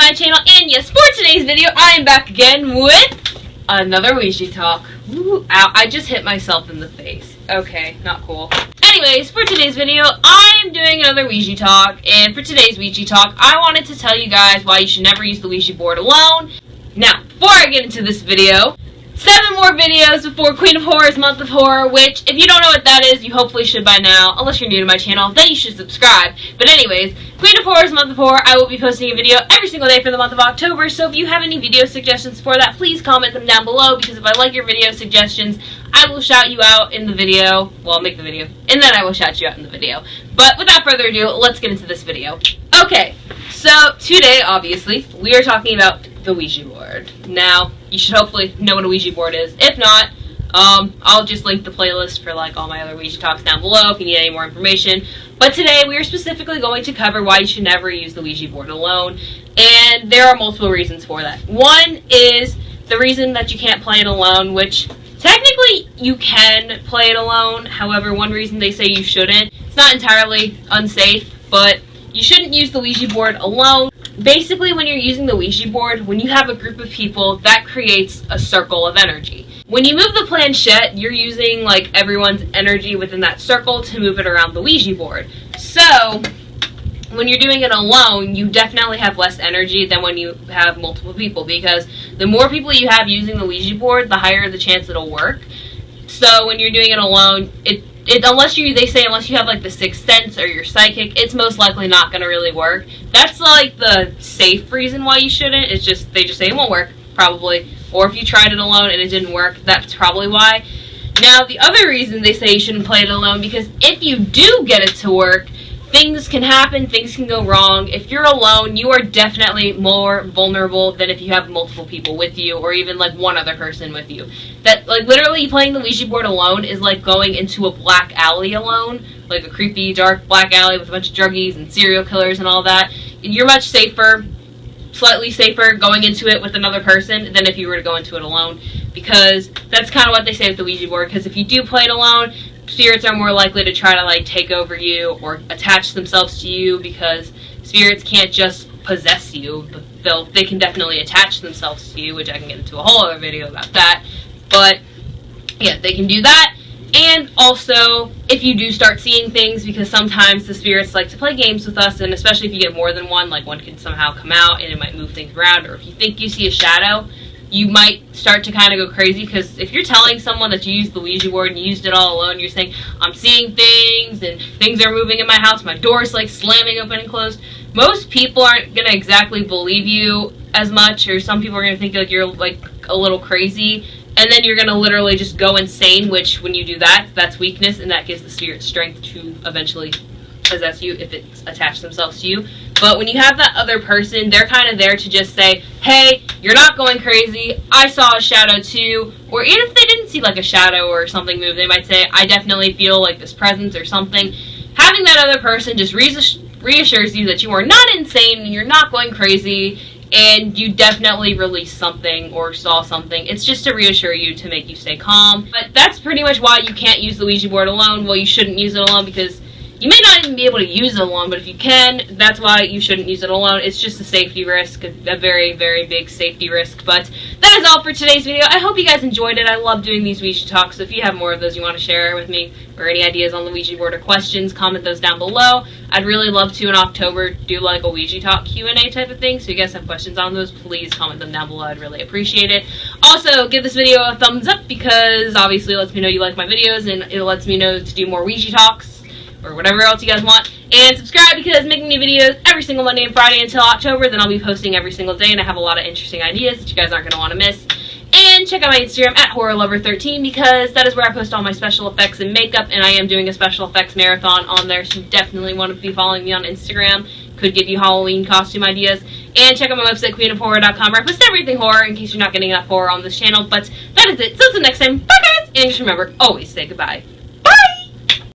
my channel, and yes, for today's video, I am back again with another Ouija Talk. Ooh, ow, I just hit myself in the face. Okay, not cool. Anyways, for today's video, I am doing another Ouija Talk, and for today's Ouija Talk, I wanted to tell you guys why you should never use the Ouija board alone. Now, before I get into this video, 7 more videos before Queen of Horror's Month of Horror, which, if you don't know what that is, you hopefully should by now. Unless you're new to my channel, then you should subscribe. But anyways, Queen of Horror's Month of Horror, I will be posting a video every single day for the month of October, so if you have any video suggestions for that, please comment them down below, because if I like your video suggestions, I will shout you out in the video. Well, I'll make the video, and then I will shout you out in the video. But without further ado, let's get into this video. Okay, so today, obviously, we are talking about the Ouija board. Now, you should hopefully know what a Ouija board is. If not, I'll just link the playlist for like all my other Ouija talks down below if you need any more information. But today we are specifically going to cover why you should never use the Ouija board alone, and there are multiple reasons for that. One is the reason that you can't play it alone, which technically you can play it alone. However, one reason they say you shouldn't, it's not entirely unsafe, but you shouldn't use the Ouija board alone. Basically, when you're using the Ouija board, when you have a group of people, that creates a circle of energy. When you move the planchette, you're using like everyone's energy within that circle to move it around the Ouija board. So, when you're doing it alone, you definitely have less energy than when you have multiple people, because the more people you have using the Ouija board, the higher the chance it'll work. So, when you're doing it alone, unless you have like the sixth sense or you're psychic, it's most likely not going to really work. That's like the safe reason why you shouldn't. It's just, they just say it won't work, probably. Or if you tried it alone and it didn't work, that's probably why. Now, the other reason they say you shouldn't play it alone, because if you do get it to work, things can happen, things can go wrong. If you're alone, you are definitely more vulnerable than if you have multiple people with you, or even like one other person with you. That, like, literally playing the Ouija board alone is like going into a black alley alone, like a creepy, dark black alley with a bunch of druggies and serial killers and all that. And you're much safer, slightly safer, going into it with another person than if you were to go into it alone, because that's kind of what they say with the Ouija board, because if you do play it alone, spirits are more likely to try to like take over you or attach themselves to you, because spirits can't just possess you, but they can definitely attach themselves to you, which I can get into a whole other video about that. But yeah, they can do that. And also, if you do start seeing things, because sometimes the spirits like to play games with us, and especially if you get more than one, like one can somehow come out and it might move things around, or if you think you see a shadow, you might start to kind of go crazy, because if you're telling someone that you used the Ouija board and you used it all alone, you're saying, I'm seeing things, and things are moving in my house, my door's like slamming open and closed, most people aren't going to exactly believe you as much, or some people are going to think like you're like a little crazy, and then you're going to literally just go insane, which when you do that, that's weakness, and that gives the spirit strength to eventually possess you if it's attached themselves to you. But when you have that other person, they're kind of there to just say, hey, you're not going crazy, I saw a shadow too. Or even if they didn't see like a shadow or something move, they might say, I definitely feel like this presence or something. Having that other person just reassures you that you are not insane and you're not going crazy, and you definitely released something or saw something. It's just to reassure you, to make you stay calm. But that's pretty much why you can't use the Ouija board alone. Well, you shouldn't use it alone, because you may not even be able to use it alone, but if you can, that's why you shouldn't use it alone. It's just a safety risk, a very, very big safety risk. But that is all for today's video. I hope you guys enjoyed it. I love doing these Ouija talks, so if you have more of those you want to share with me, or any ideas on the Ouija board or questions, comment those down below. I'd really love to in October do like a Ouija talk Q&A type of thing, so if you guys have questions on those, please comment them down below. I'd really appreciate it. Also, give this video a thumbs up, because obviously it lets me know you like my videos, and it lets me know to do more Ouija talks, or whatever else you guys want. And subscribe, because I'm making new videos every single Monday and Friday until October. Then I'll be posting every single day, and I have a lot of interesting ideas that you guys aren't going to want to miss. And check out my Instagram at HorrorLover13, because that is where I post all my special effects and makeup, and I am doing a special effects marathon on there, so you definitely want to be following me on Instagram. Could give you Halloween costume ideas. And check out my website, queenofhorror.com, where I post everything horror, in case you're not getting enough horror on this channel. But that is it. So until next time, bye guys! And just remember, always say goodbye.